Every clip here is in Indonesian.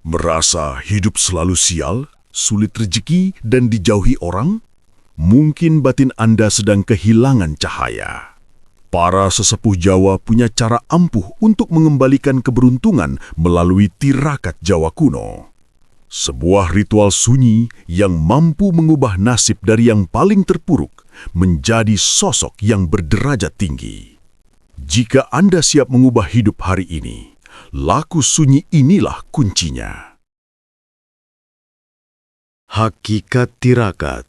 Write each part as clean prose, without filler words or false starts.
Merasa hidup selalu sial, sulit rezeki, dan dijauhi orang? Mungkin batin Anda sedang kehilangan cahaya. Para sesepuh Jawa punya cara ampuh untuk mengembalikan keberuntungan melalui tirakat Jawa kuno. Sebuah ritual sunyi yang mampu mengubah nasib dari yang paling terpuruk menjadi sosok yang berderajat tinggi. Jika Anda siap mengubah hidup hari ini, laku sunyi inilah kuncinya. Hakikat tirakat,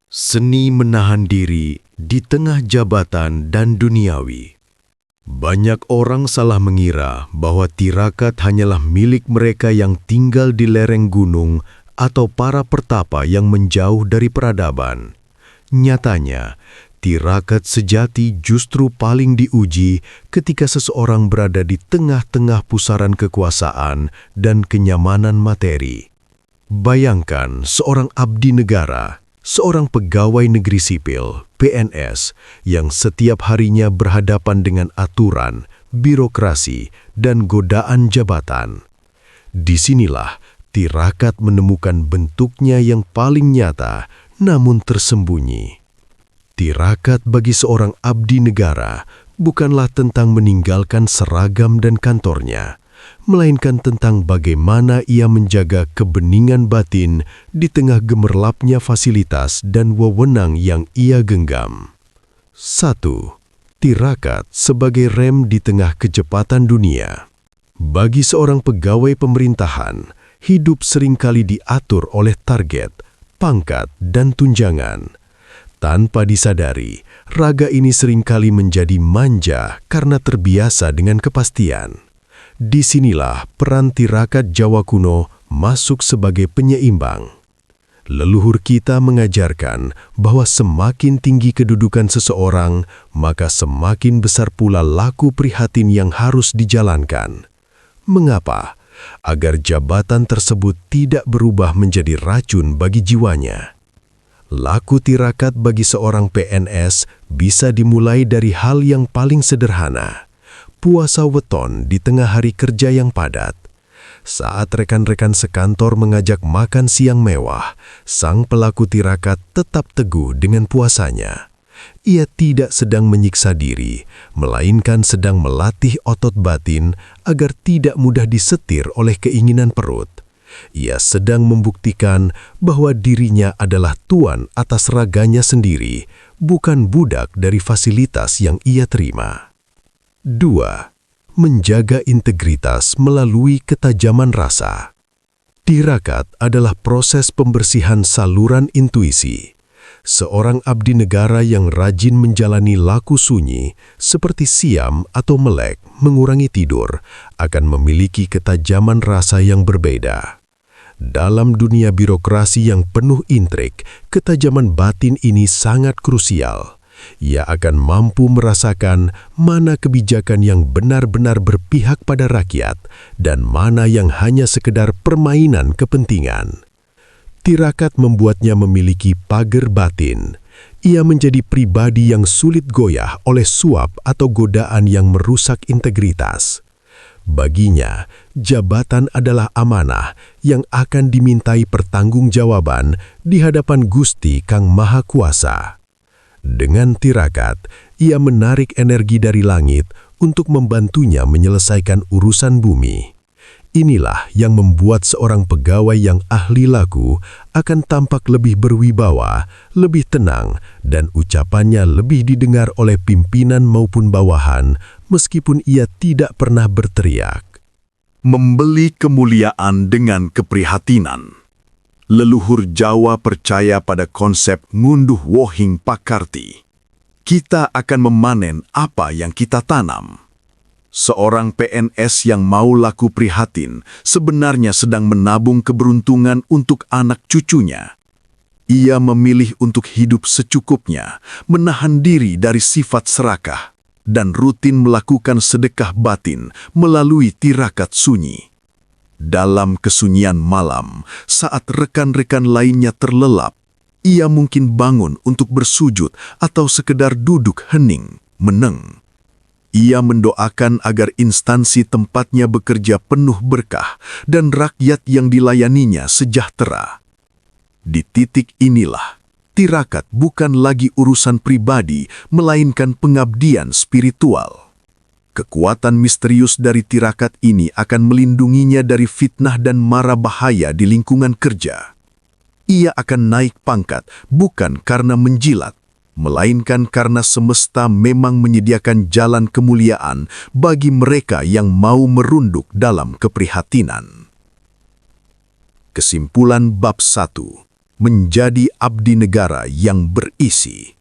seni menahan diri di tengah jabatan dan duniawi. Banyak orang salah mengira bahwa tirakat hanyalah milik mereka yang tinggal di lereng gunung atau para pertapa yang menjauh dari peradaban. Nyatanya, tirakat sejati justru paling diuji ketika seseorang berada di tengah-tengah pusaran kekuasaan dan kenyamanan materi. Bayangkan seorang abdi negara, seorang pegawai negeri sipil, PNS, yang setiap harinya berhadapan dengan aturan, birokrasi, dan godaan jabatan. Disinilah tirakat menemukan bentuknya yang paling nyata namun tersembunyi. Tirakat bagi seorang abdi negara bukanlah tentang meninggalkan seragam dan kantornya, melainkan tentang bagaimana ia menjaga kebeningan batin di tengah gemerlapnya fasilitas dan wewenang yang ia genggam. 1. Tirakat sebagai rem di tengah kecepatan dunia. Bagi seorang pegawai pemerintahan, hidup seringkali diatur oleh target, pangkat, dan tunjangan. Tanpa disadari, raga ini seringkali menjadi manja karena terbiasa dengan kepastian. Disinilah peran tirakat Jawa kuno masuk sebagai penyeimbang. Leluhur kita mengajarkan bahwa semakin tinggi kedudukan seseorang, maka semakin besar pula laku prihatin yang harus dijalankan. Mengapa? Agar jabatan tersebut tidak berubah menjadi racun bagi jiwanya. Laku tirakat bagi seorang PNS bisa dimulai dari hal yang paling sederhana. Puasa weton di tengah hari kerja yang padat. Saat rekan-rekan sekantor mengajak makan siang mewah, sang pelaku tirakat tetap teguh dengan puasanya. Ia tidak sedang menyiksa diri, melainkan sedang melatih otot batin agar tidak mudah disetir oleh keinginan perut. Ia sedang membuktikan bahwa dirinya adalah tuan atas raganya sendiri, bukan budak dari fasilitas yang ia terima. 2. Menjaga integritas melalui ketajaman rasa. Tirakat adalah proses pembersihan saluran intuisi. Seorang abdi negara yang rajin menjalani laku sunyi, seperti siam atau melek, mengurangi tidur, akan memiliki ketajaman rasa yang berbeda. Dalam dunia birokrasi yang penuh intrik, ketajaman batin ini sangat krusial. Ia akan mampu merasakan mana kebijakan yang benar-benar berpihak pada rakyat dan mana yang hanya sekedar permainan kepentingan. Tirakat membuatnya memiliki pagar batin. Ia menjadi pribadi yang sulit goyah oleh suap atau godaan yang merusak integritas. Baginya, jabatan adalah amanah yang akan dimintai pertanggungjawaban di hadapan Gusti Kang Maha Kuasa. Dengan tirakat, ia menarik energi dari langit untuk membantunya menyelesaikan urusan bumi. Inilah yang membuat seorang pegawai yang ahli laku akan tampak lebih berwibawa, lebih tenang, dan ucapannya lebih didengar oleh pimpinan maupun bawahan, meskipun ia tidak pernah berteriak. Membeli kemuliaan dengan keprihatinan. Leluhur Jawa percaya pada konsep ngunduh wohing pakarti. Kita akan memanen apa yang kita tanam. Seorang PNS yang mau laku prihatin sebenarnya sedang menabung keberuntungan untuk anak cucunya. Ia memilih untuk hidup secukupnya, menahan diri dari sifat serakah, dan rutin melakukan sedekah batin melalui tirakat sunyi. Dalam kesunyian malam, saat rekan-rekan lainnya terlelap, ia mungkin bangun untuk bersujud atau sekedar duduk hening, meneng. Ia mendoakan agar instansi tempatnya bekerja penuh berkah dan rakyat yang dilayaninya sejahtera. Di titik inilah, tirakat bukan lagi urusan pribadi, melainkan pengabdian spiritual. Kekuatan misterius dari tirakat ini akan melindunginya dari fitnah dan mara bahaya di lingkungan kerja. Ia akan naik pangkat bukan karena menjilat, melainkan karena semesta memang menyediakan jalan kemuliaan bagi mereka yang mau merunduk dalam keprihatinan. Kesimpulan bab 1. Menjadi abdi negara yang berisi.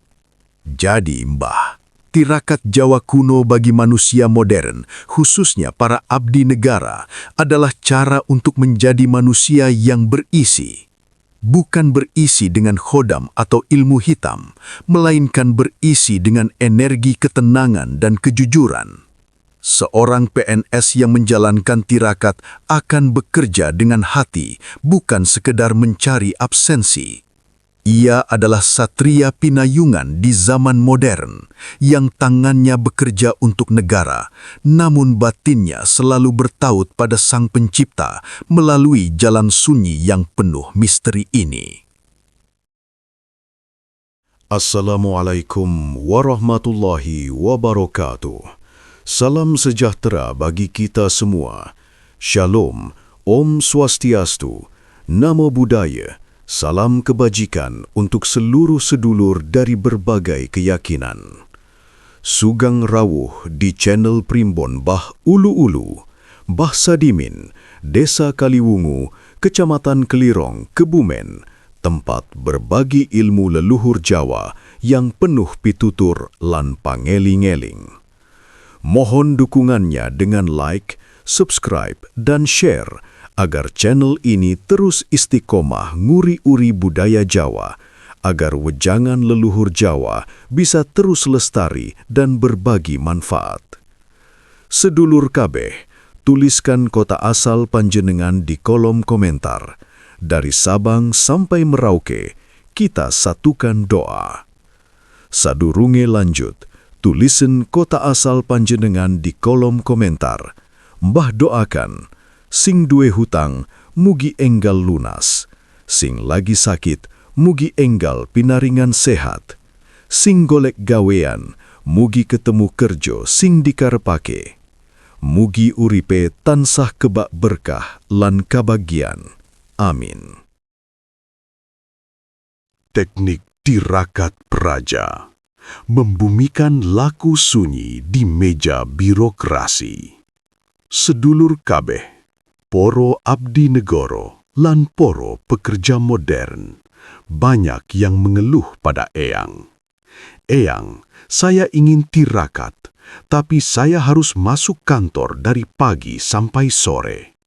Jadi, Mbah, tirakat Jawa kuno bagi manusia modern, khususnya para abdi negara, adalah cara untuk menjadi manusia yang berisi. Bukan berisi dengan khodam atau ilmu hitam, melainkan berisi dengan energi ketenangan dan kejujuran. Seorang PNS yang menjalankan tirakat akan bekerja dengan hati, bukan sekedar mencari absensi. Ia adalah satria pinayungan di zaman modern, yang tangannya bekerja untuk negara, namun batinnya selalu bertaut pada Sang Pencipta melalui jalan sunyi yang penuh misteri ini. Assalamualaikum warahmatullahi wabarakatuh. Salam sejahtera bagi kita semua. Shalom, Om Swastiastu, Namo Buddhaya. Salam kebajikan untuk seluruh sedulur dari berbagai keyakinan. Sugeng rawuh di channel Primbon Bah Ulu Ulu, Bah Sadimin, Desa Kaliwungu, Kecamatan Kelirong, Kebumen, tempat berbagi ilmu leluhur Jawa yang penuh pitutur lan pangeling-eling. Mohon dukungannya dengan like, subscribe, dan share agar channel ini terus istiqomah nguri-uri budaya Jawa, agar wejangan leluhur Jawa bisa terus lestari dan berbagi manfaat. Sedulur kabeh, tuliskan kota asal panjenengan di kolom komentar. Dari Sabang sampai Merauke, kita satukan doa. Sadurunge lanjut, tulisin kota asal panjenengan di kolom komentar. Mbah doakan, sing duwe hutang, mugi enggal lunas. Sing lagi sakit, mugi enggal pinaringan sehat. Sing golek gawean, mugi ketemu kerjo sing dikarepake. Mugi uripe tansah kebak berkah lan kabagian. Amin. Teknik tirakat praja membumikan laku sunyi di meja birokrasi. Sedulur kabeh, poro abdi negoro lan poro pekerja modern, banyak yang mengeluh pada Eyang. Eyang, saya ingin tirakat, tapi saya harus masuk kantor dari pagi sampai sore.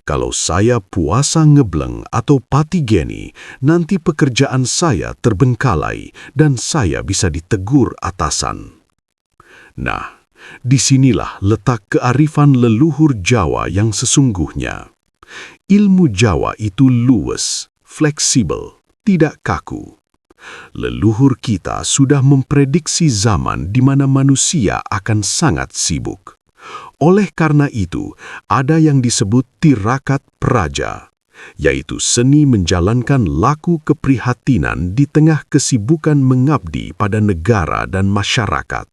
Kalau saya puasa ngebleng atau patigeni, nanti pekerjaan saya terbengkalai dan saya bisa ditegur atasan. Nah, disinilah letak kearifan leluhur Jawa yang sesungguhnya. Ilmu Jawa itu luwes, fleksibel, tidak kaku. Leluhur kita sudah memprediksi zaman di mana manusia akan sangat sibuk. Oleh karena itu, ada yang disebut tirakat praja, yaitu seni menjalankan laku keprihatinan di tengah kesibukan mengabdi pada negara dan masyarakat.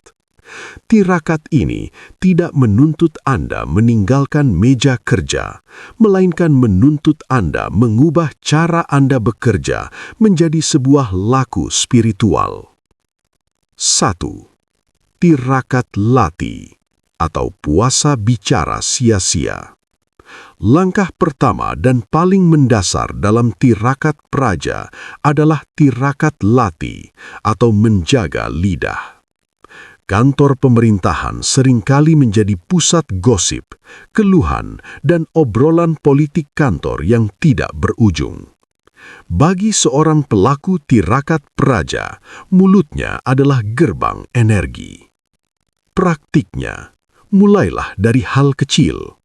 Tirakat ini tidak menuntut Anda meninggalkan meja kerja, melainkan menuntut Anda mengubah cara Anda bekerja menjadi sebuah laku spiritual. 1. Tirakat lati atau puasa bicara sia-sia. Langkah pertama dan paling mendasar dalam tirakat praja adalah tirakat lati atau menjaga lidah. Kantor pemerintahan seringkali menjadi pusat gosip, keluhan, dan obrolan politik kantor yang tidak berujung. Bagi seorang pelaku tirakat praja, mulutnya adalah gerbang energi. Praktiknya, mulailah dari hal kecil.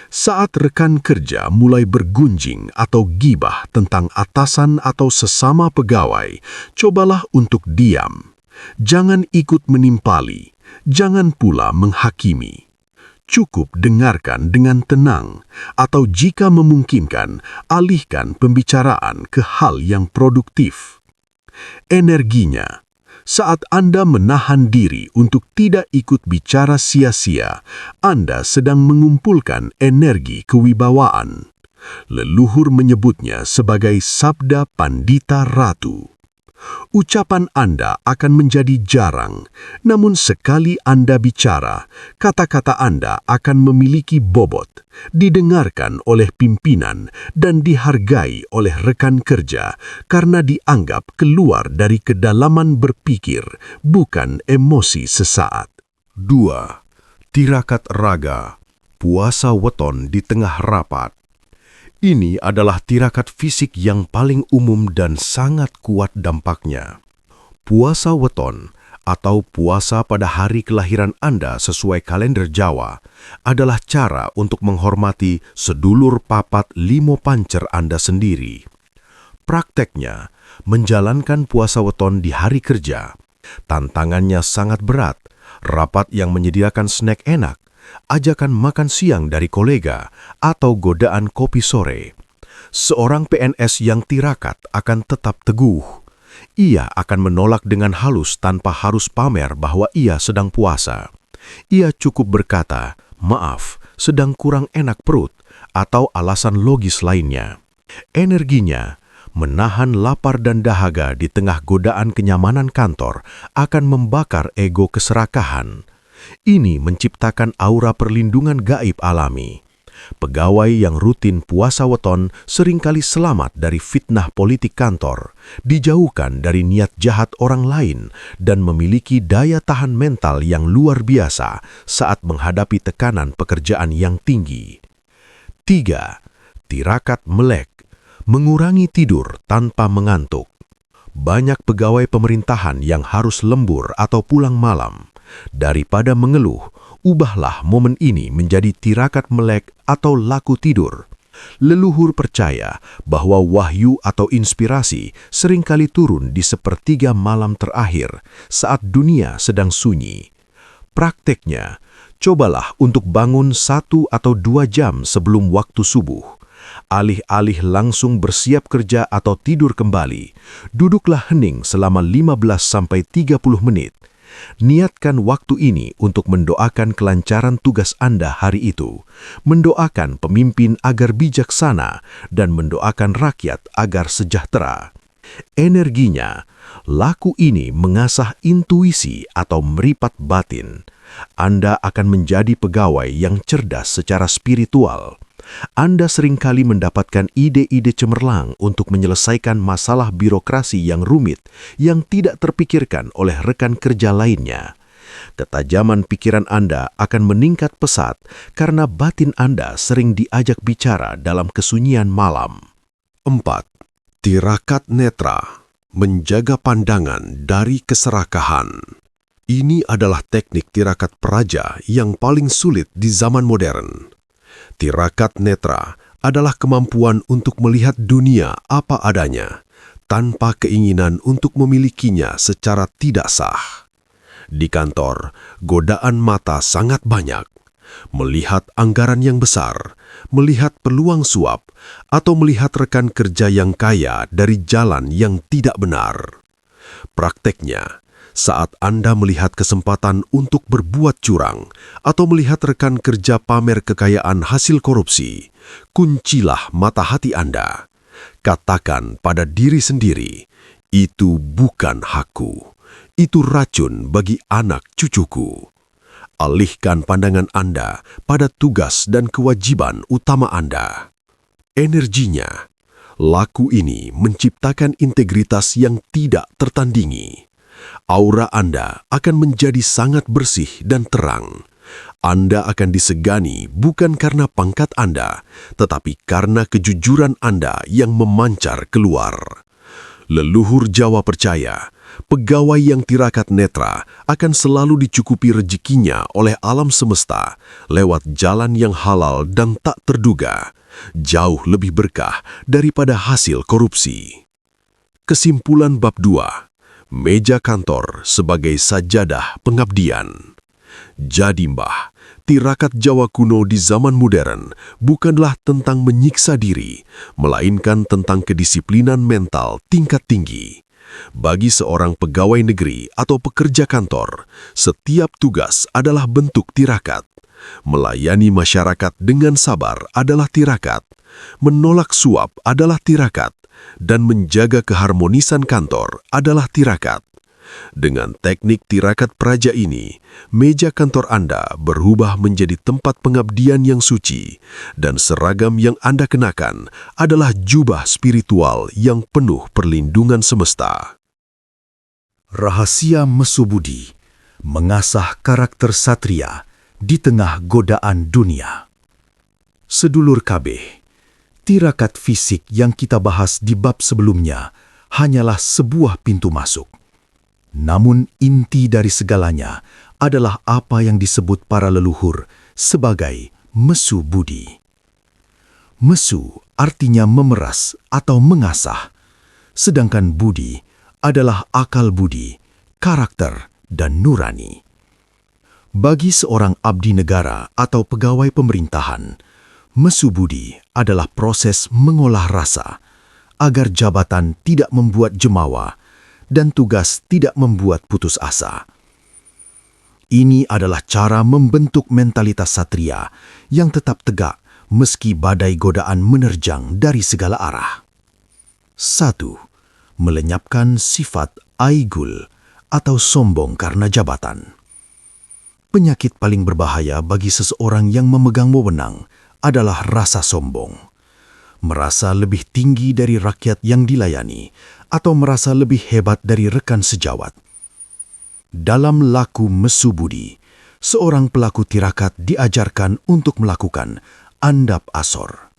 Saat rekan kerja mulai bergunjing atau gibah tentang atasan atau sesama pegawai, cobalah untuk diam. Jangan ikut menimpali, Jangan pula menghakimi. Cukup dengarkan dengan tenang, atau jika memungkinkan, alihkan pembicaraan ke hal yang produktif. Energinya. Saat Anda menahan diri untuk tidak ikut bicara sia-sia, Anda sedang mengumpulkan energi kewibawaan. Leluhur menyebutnya sebagai sabda pandita ratu. Ucapan Anda akan menjadi jarang, namun sekali Anda bicara, kata-kata Anda akan memiliki bobot, didengarkan oleh pimpinan dan dihargai oleh rekan kerja karena dianggap keluar dari kedalaman berpikir, bukan emosi sesaat. 2. Tirakat raga, puasa weton di tengah rapat. Ini adalah tirakat fisik yang paling umum dan sangat kuat dampaknya. Puasa weton atau puasa pada hari kelahiran Anda sesuai kalender Jawa adalah cara untuk menghormati sedulur papat limo pancer Anda sendiri. Prakteknya, menjalankan puasa weton di hari kerja. Tantangannya sangat berat, rapat yang menyediakan snack enak, ajakan makan siang dari kolega, atau godaan kopi sore. Seorang PNS yang tirakat akan tetap teguh. Ia akan menolak dengan halus tanpa harus pamer bahwa ia sedang puasa. Ia cukup berkata, "Maaf, sedang kurang enak perut," atau alasan logis lainnya. Energinya, menahan lapar dan dahaga di tengah godaan kenyamanan kantor, akan membakar ego keserakahan. Ini menciptakan aura perlindungan gaib alami. Pegawai yang rutin puasa weton seringkali selamat dari fitnah politik kantor, dijauhkan dari niat jahat orang lain, dan memiliki daya tahan mental yang luar biasa saat menghadapi tekanan pekerjaan yang tinggi. 3. Tirakat melek, mengurangi tidur tanpa mengantuk. Banyak pegawai pemerintahan yang harus lembur atau pulang malam. Daripada mengeluh, ubahlah momen ini menjadi tirakat melek atau laku tidur. Leluhur percaya bahwa wahyu atau inspirasi seringkali turun di sepertiga malam terakhir saat dunia sedang sunyi. Prakteknya, cobalah untuk bangun 1 atau 2 jam sebelum waktu subuh. Alih-alih langsung bersiap kerja atau tidur kembali, duduklah hening selama 15-30 menit. Niatkan waktu ini untuk mendoakan kelancaran tugas Anda hari itu, mendoakan pemimpin agar bijaksana, dan mendoakan rakyat agar sejahtera. Energinya, laku ini mengasah intuisi atau meripat batin. Anda akan menjadi pegawai yang cerdas secara spiritual. Anda seringkali mendapatkan ide-ide cemerlang untuk menyelesaikan masalah birokrasi yang rumit yang tidak terpikirkan oleh rekan kerja lainnya. Ketajaman pikiran Anda akan meningkat pesat karena batin Anda sering diajak bicara dalam kesunyian malam. 4. Tirakat netra, menjaga pandangan dari keserakahan. Ini adalah teknik tirakat praja yang paling sulit di zaman modern. Tirakat netra adalah kemampuan untuk melihat dunia apa adanya, tanpa keinginan untuk memilikinya secara tidak sah. Di kantor, godaan mata sangat banyak. Melihat anggaran yang besar, melihat peluang suap, atau melihat rekan kerja yang kaya dari jalan yang tidak benar. Prakteknya, saat Anda melihat kesempatan untuk berbuat curang atau melihat rekan kerja pamer kekayaan hasil korupsi, kuncilah mata hati Anda. Katakan pada diri sendiri, "Itu bukan hakku. Itu racun bagi anak cucuku." Alihkan pandangan Anda pada tugas dan kewajiban utama Anda. Energinya, laku ini menciptakan integritas yang tidak tertandingi. Aura Anda akan menjadi sangat bersih dan terang. Anda akan disegani bukan karena pangkat Anda, tetapi karena kejujuran Anda yang memancar keluar. Leluhur Jawa percaya, pegawai yang tirakat netra akan selalu dicukupi rezekinya oleh alam semesta lewat jalan yang halal dan tak terduga, jauh lebih berkah daripada hasil korupsi. Kesimpulan bab 2. Meja kantor sebagai sajadah pengabdian. Jadi Mbah, tirakat Jawa kuno di zaman modern bukanlah tentang menyiksa diri, melainkan tentang kedisiplinan mental tingkat tinggi. Bagi seorang pegawai negeri atau pekerja kantor, setiap tugas adalah bentuk tirakat. Melayani masyarakat dengan sabar adalah tirakat, menolak suap adalah tirakat, dan menjaga keharmonisan kantor adalah tirakat. Dengan teknik tirakat praja ini, meja kantor Anda berubah menjadi tempat pengabdian yang suci, dan seragam yang Anda kenakan adalah jubah spiritual yang penuh perlindungan semesta. Rahasia Mesu Budi mengasah karakter satria di tengah godaan dunia. Sedulur KB, tirakat fisik yang kita bahas di bab sebelumnya hanyalah sebuah pintu masuk. Namun inti dari segalanya adalah apa yang disebut para leluhur sebagai Mesu Budi. Mesu artinya memeras atau mengasah, sedangkan Budi adalah akal budi, karakter, dan nurani. Bagi seorang abdi negara atau pegawai pemerintahan, Mesu Budi adalah proses mengolah rasa agar jabatan tidak membuat jemawa dan tugas tidak membuat putus asa. Ini adalah cara membentuk mentalitas satria yang tetap tegak meski badai godaan menerjang dari segala arah. 1. Melenyapkan sifat aigul atau sombong karena jabatan. Penyakit paling berbahaya bagi seseorang yang memegang wewenang adalah rasa sombong. Merasa lebih tinggi dari rakyat yang dilayani, atau merasa lebih hebat dari rekan sejawat. Dalam laku Mesu Budi, seorang pelaku tirakat diajarkan untuk melakukan andap asor.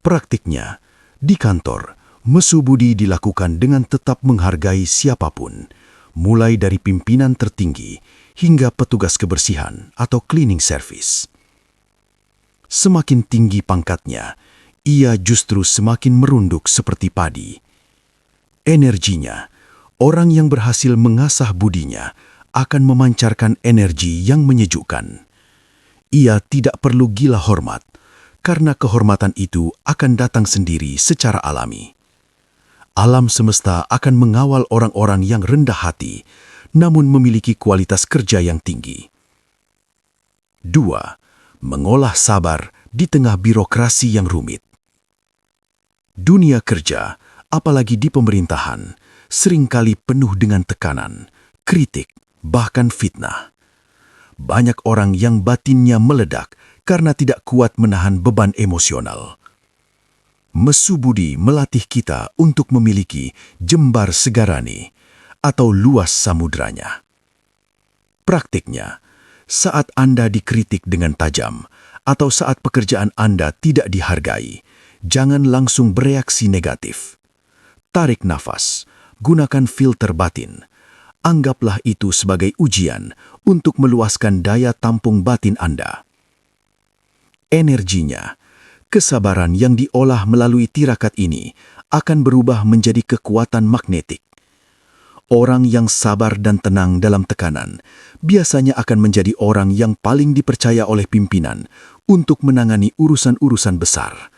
Praktiknya, di kantor, Mesu Budi dilakukan dengan tetap menghargai siapapun, mulai dari pimpinan tertinggi hingga petugas kebersihan atau cleaning service. Semakin tinggi pangkatnya, ia justru semakin merunduk seperti padi. Energinya, orang yang berhasil mengasah budinya akan memancarkan energi yang menyejukkan. Ia tidak perlu gila hormat, karena kehormatan itu akan datang sendiri secara alami. Alam semesta akan mengawal orang-orang yang rendah hati, namun memiliki kualitas kerja yang tinggi. 2. Mengolah sabar di tengah birokrasi yang rumit. Dunia kerja, apalagi di pemerintahan, seringkali penuh dengan tekanan, kritik, bahkan fitnah. Banyak orang yang batinnya meledak karena tidak kuat menahan beban emosional. Mesu Budi melatih kita untuk memiliki jembar segarani atau luas samudranya. Praktiknya, saat Anda dikritik dengan tajam atau saat pekerjaan Anda tidak dihargai, jangan langsung bereaksi negatif. Tarik nafas, gunakan filter batin. Anggaplah itu sebagai ujian untuk meluaskan daya tampung batin Anda. Energinya, kesabaran yang diolah melalui tirakat ini akan berubah menjadi kekuatan magnetik. Orang yang sabar dan tenang dalam tekanan biasanya akan menjadi orang yang paling dipercaya oleh pimpinan untuk menangani urusan-urusan besar.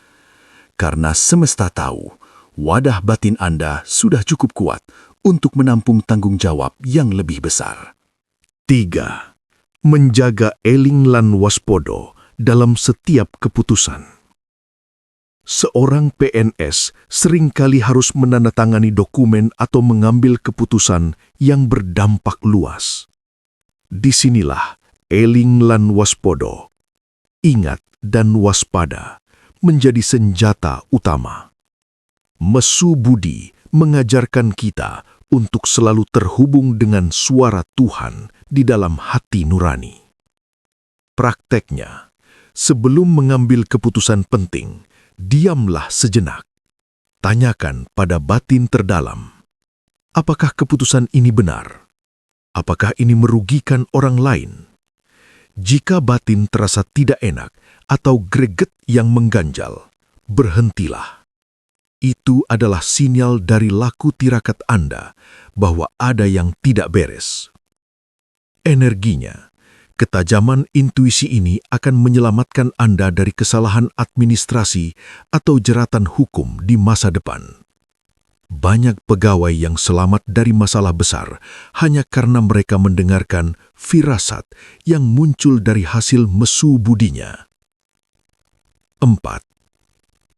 Karena semesta tahu, wadah batin Anda sudah cukup kuat untuk menampung tanggung jawab yang lebih besar. 3. Menjaga eling lan waspodo dalam setiap keputusan. Seorang PNS seringkali harus menandatangani dokumen atau mengambil keputusan yang berdampak luas. Disinilah eling lan waspodo, ingat dan waspada, menjadi senjata utama. Mesu Budi mengajarkan kita untuk selalu terhubung dengan suara Tuhan di dalam hati nurani. Prakteknya, sebelum mengambil keputusan penting, diamlah sejenak. Tanyakan pada batin terdalam, apakah keputusan ini benar? Apakah ini merugikan orang lain? Jika batin terasa tidak enak atau greget yang mengganjal, berhentilah. Itu adalah sinyal dari laku tirakat Anda bahwa ada yang tidak beres. Energinya, Ketajaman intuisi ini akan menyelamatkan Anda dari kesalahan administrasi atau jeratan hukum di masa depan. Banyak pegawai yang selamat dari masalah besar hanya karena mereka mendengarkan firasat yang muncul dari hasil mesu budinya. 4.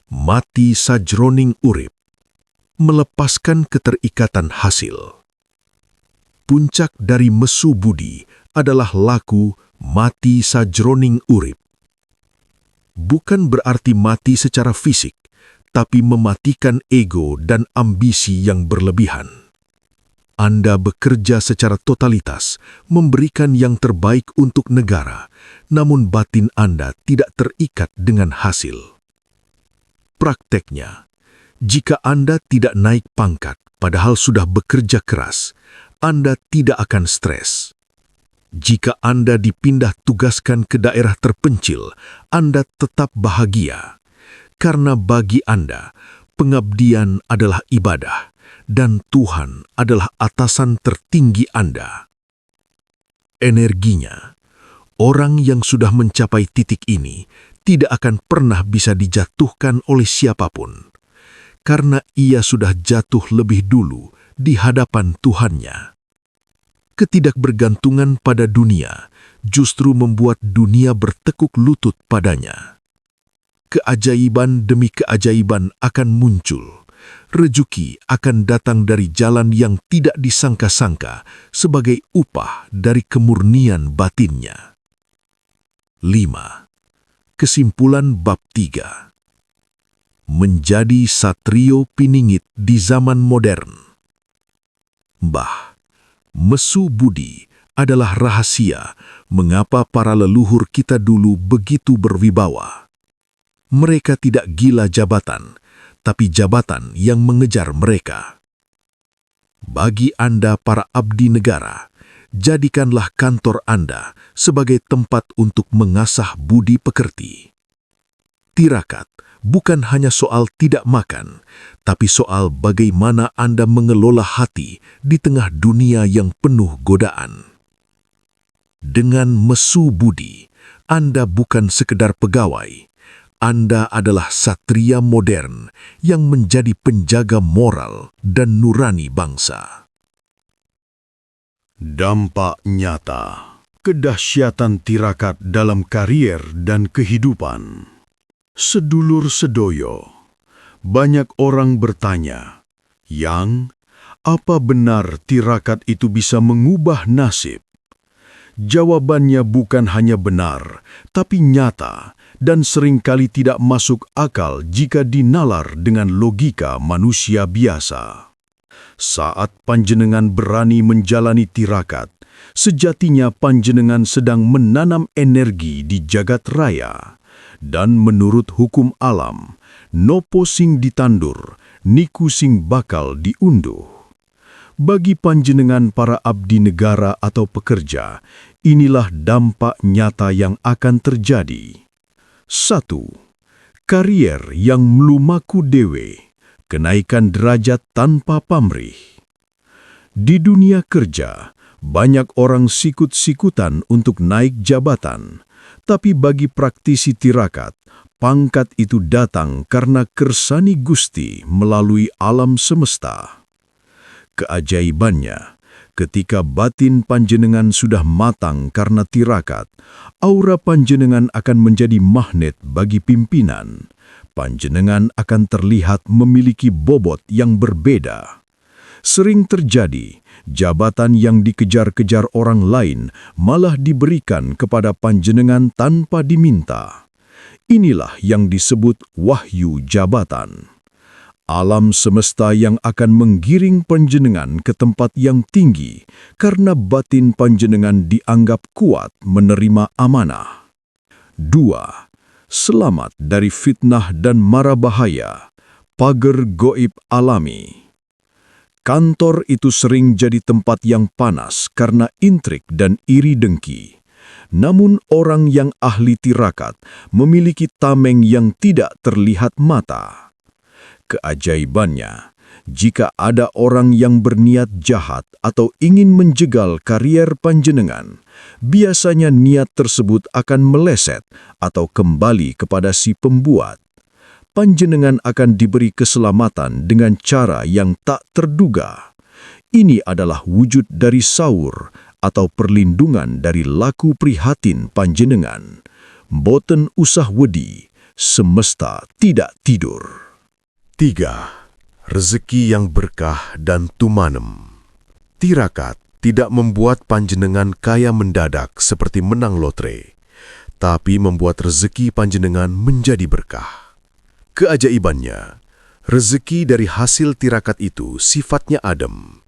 Mati sajroning urip. Melepaskan keterikatan hasil. Puncak dari mesu budi adalah laku mati sajroning urip. Bukan berarti mati secara fisik, tapi mematikan ego dan ambisi yang berlebihan. Anda bekerja secara totalitas, memberikan yang terbaik untuk negara, namun batin Anda tidak terikat dengan hasil. Prakteknya, jika Anda tidak naik pangkat padahal sudah bekerja keras, Anda tidak akan stres. Jika Anda dipindah tugaskan ke daerah terpencil, Anda tetap bahagia. Karena bagi Anda, pengabdian adalah ibadah dan Tuhan adalah atasan tertinggi Anda. Energinya, orang yang sudah mencapai titik ini tidak akan pernah bisa dijatuhkan oleh siapapun, karena ia sudah jatuh lebih dulu di hadapan Tuhannya. Ketidakbergantungan pada dunia justru membuat dunia bertekuk lutut padanya. Keajaiban demi keajaiban akan muncul. Rezeki akan datang dari jalan yang tidak disangka-sangka sebagai upah dari kemurnian batinnya. 5. Kesimpulan bab 3. Menjadi satrio piningit di zaman modern. Mesu budi adalah rahasia mengapa para leluhur kita dulu begitu berwibawa. Mereka tidak gila jabatan, tapi jabatan yang mengejar mereka. Bagi Anda para abdi negara, jadikanlah kantor Anda sebagai tempat untuk mengasah budi pekerti. Tirakat bukan hanya soal tidak makan, tapi soal bagaimana Anda mengelola hati di tengah dunia yang penuh godaan. Dengan mesu budi, Anda bukan sekedar pegawai. Anda adalah satria modern yang menjadi penjaga moral dan nurani bangsa. Dampak nyata, kedahsyatan tirakat dalam karier dan kehidupan. Sedulur sedoyo, banyak orang bertanya, "Yang, apa benar tirakat itu bisa mengubah nasib?" Jawabannya bukan hanya benar, tapi nyata dan seringkali tidak masuk akal jika dinalar dengan logika manusia biasa. Saat panjenengan berani menjalani tirakat, sejatinya panjenengan sedang menanam energi di jagat raya. Dan menurut hukum alam, nopo sing ditandur, niku sing bakal diunduh. Bagi panjenengan para abdi negara atau pekerja, inilah dampak nyata yang akan terjadi. 1. Karier yang mlumaku dewe, kenaikan derajat tanpa pamrih. Di dunia kerja, banyak orang sikut-sikutan untuk naik jabatan, tapi bagi praktisi tirakat, pangkat itu datang karena kersani Gusti melalui alam semesta. Keajaibannya, ketika batin panjenengan sudah matang karena tirakat, aura panjenengan akan menjadi magnet bagi pimpinan. Panjenengan akan terlihat memiliki bobot yang berbeda. Sering terjadi, jabatan yang dikejar-kejar orang lain malah diberikan kepada panjenengan tanpa diminta. Inilah yang disebut wahyu jabatan. Alam semesta yang akan menggiring panjenengan ke tempat yang tinggi karena batin panjenengan dianggap kuat menerima amanah. 2. Selamat dari fitnah dan mara bahaya, pagar goib alami. Kantor itu sering jadi tempat yang panas karena intrik dan iri dengki. Namun orang yang ahli tirakat memiliki tameng yang tidak terlihat mata. Keajaibannya, jika ada orang yang berniat jahat atau ingin menjegal karier panjenengan, biasanya niat tersebut akan meleset atau kembali kepada si pembuat. Panjenengan akan diberi keselamatan dengan cara yang tak terduga. Ini adalah wujud dari saur atau perlindungan dari laku prihatin panjenengan. Boten usah wedi, semesta tidak tidur. 3. Rezeki yang berkah dan tumanem. Tirakat tidak membuat panjenengan kaya mendadak seperti menang lotre, tapi membuat rezeki panjenengan menjadi berkah. Keajaibannya, rezeki dari hasil tirakat itu sifatnya adem,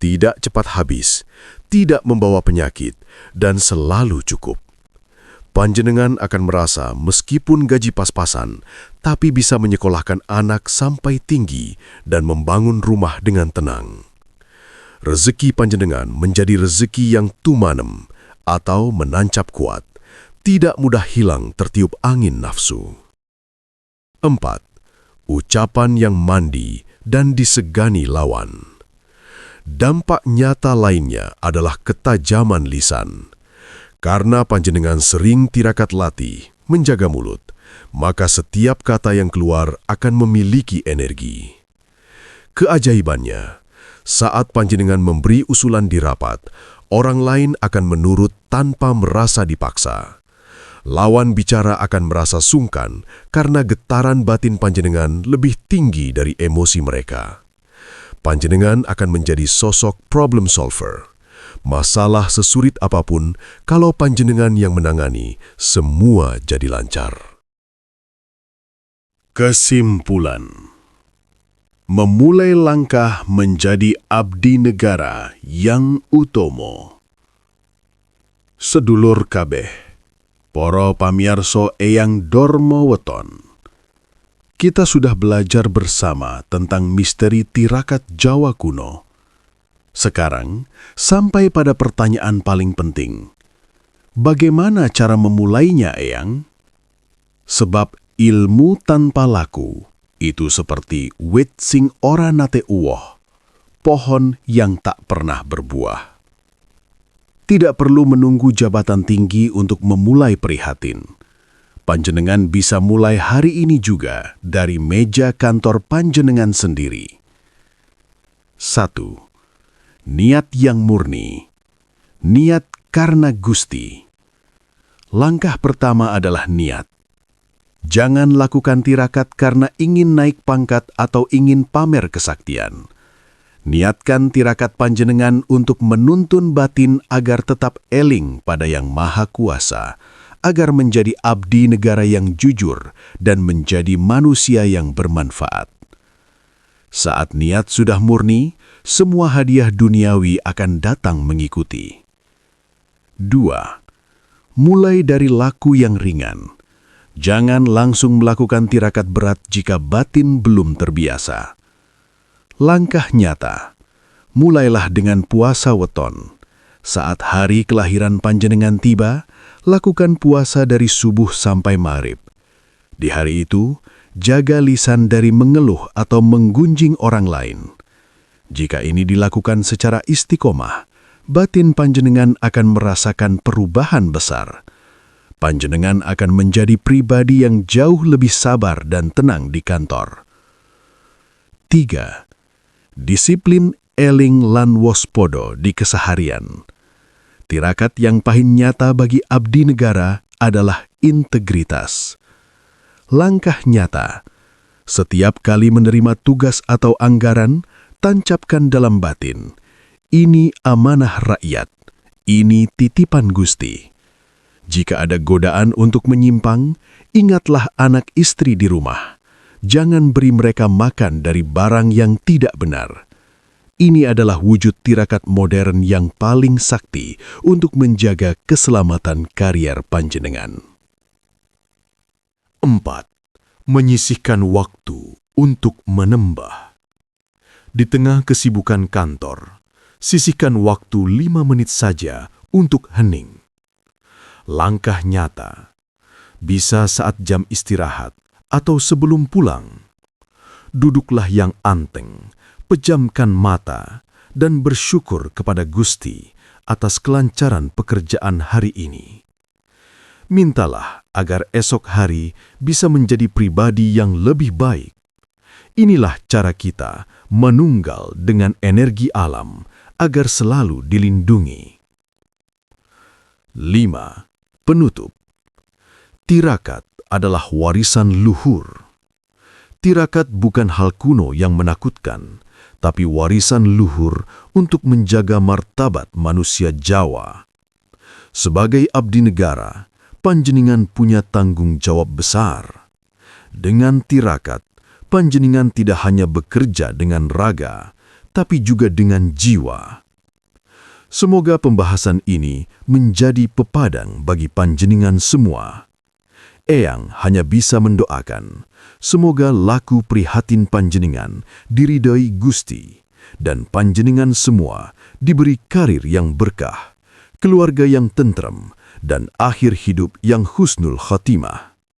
tidak cepat habis, tidak membawa penyakit, dan selalu cukup. Panjenengan akan merasa meskipun gaji pas-pasan, tapi bisa menyekolahkan anak sampai tinggi dan membangun rumah dengan tenang. Rezeki panjenengan menjadi rezeki yang tumanem atau menancap kuat, tidak mudah hilang tertiup angin nafsu. 4. Ucapan yang mandi dan disegani lawan. Dampak nyata lainnya adalah ketajaman lisan. Karena panjenengan sering tirakat latih menjaga mulut, maka setiap kata yang keluar akan memiliki energi. Keajaibannya, saat panjenengan memberi usulan di rapat, orang lain akan menurut tanpa merasa dipaksa. Lawan bicara akan merasa sungkan karena getaran batin panjenengan lebih tinggi dari emosi mereka. Panjenengan akan menjadi sosok problem solver. Masalah sesulit apapun, kalau panjenengan yang menangani, semua jadi lancar. Kesimpulan. Memulai langkah menjadi abdi negara yang utomo. Sedulur kabeh, para pamiarso eyang dormo weton. Kita sudah belajar bersama tentang misteri tirakat Jawa kuno. Sekarang, sampai pada pertanyaan paling penting. Bagaimana cara memulainya, Eyang? Sebab ilmu tanpa laku itu seperti wit sing ora nate uwoh, pohon yang tak pernah berbuah. Tidak perlu menunggu jabatan tinggi untuk memulai prihatin. Panjenengan bisa mulai hari ini juga dari meja kantor panjenengan sendiri. 1. Niat yang murni. Niat karena Gusti. Langkah pertama adalah niat. Jangan lakukan tirakat karena ingin naik pangkat atau ingin pamer kesaktian. Niatkan tirakat panjenengan untuk menuntun batin agar tetap eling pada Yang Maha Kuasa, agar menjadi abdi negara yang jujur dan menjadi manusia yang bermanfaat. Saat niat sudah murni, semua hadiah duniawi akan datang mengikuti. 2. Mulai dari laku yang ringan. Jangan langsung melakukan tirakat berat jika batin belum terbiasa. Langkah nyata. Mulailah dengan puasa weton. Saat hari kelahiran panjenengan tiba, lakukan puasa dari subuh sampai maghrib. Di hari itu, jaga lisan dari mengeluh atau menggunjing orang lain. Jika ini dilakukan secara istiqomah, batin panjenengan akan merasakan perubahan besar. Panjenengan akan menjadi pribadi yang jauh lebih sabar dan tenang di kantor. 3. Disiplin eling lan waspodo di keseharian. Tirakat yang paling nyata bagi abdi negara adalah integritas. Langkah nyata. Setiap kali menerima tugas atau anggaran, tancapkan dalam batin. Ini amanah rakyat. Ini titipan Gusti. Jika ada godaan untuk menyimpang, ingatlah anak istri di rumah. Jangan beri mereka makan dari barang yang tidak benar. Ini adalah wujud tirakat modern yang paling sakti untuk menjaga keselamatan karier panjenengan. 4. Menyisihkan waktu untuk menembah. Di tengah kesibukan kantor, sisihkan waktu 5 menit saja untuk hening. Langkah nyata. Bisa saat jam istirahat atau sebelum pulang. Duduklah yang anteng, pejamkan mata dan bersyukur kepada Gusti atas kelancaran pekerjaan hari ini. Mintalah agar esok hari bisa menjadi pribadi yang lebih baik. Inilah cara kita menunggal dengan energi alam agar selalu dilindungi. 5. Penutup. Tirakat adalah warisan luhur. Tirakat bukan hal kuno yang menakutkan, tapi warisan luhur untuk menjaga martabat manusia Jawa. Sebagai abdi negara, panjenengan punya tanggung jawab besar. Dengan tirakat, panjenengan tidak hanya bekerja dengan raga, tapi juga dengan jiwa. Semoga pembahasan ini menjadi pepadang bagi panjenengan semua. Eyang hanya bisa mendoakan, semoga laku prihatin panjenengan diridhoi Gusti, dan panjenengan semua diberi karir yang berkah, keluarga yang tentrem, dan akhir hidup yang husnul khotimah.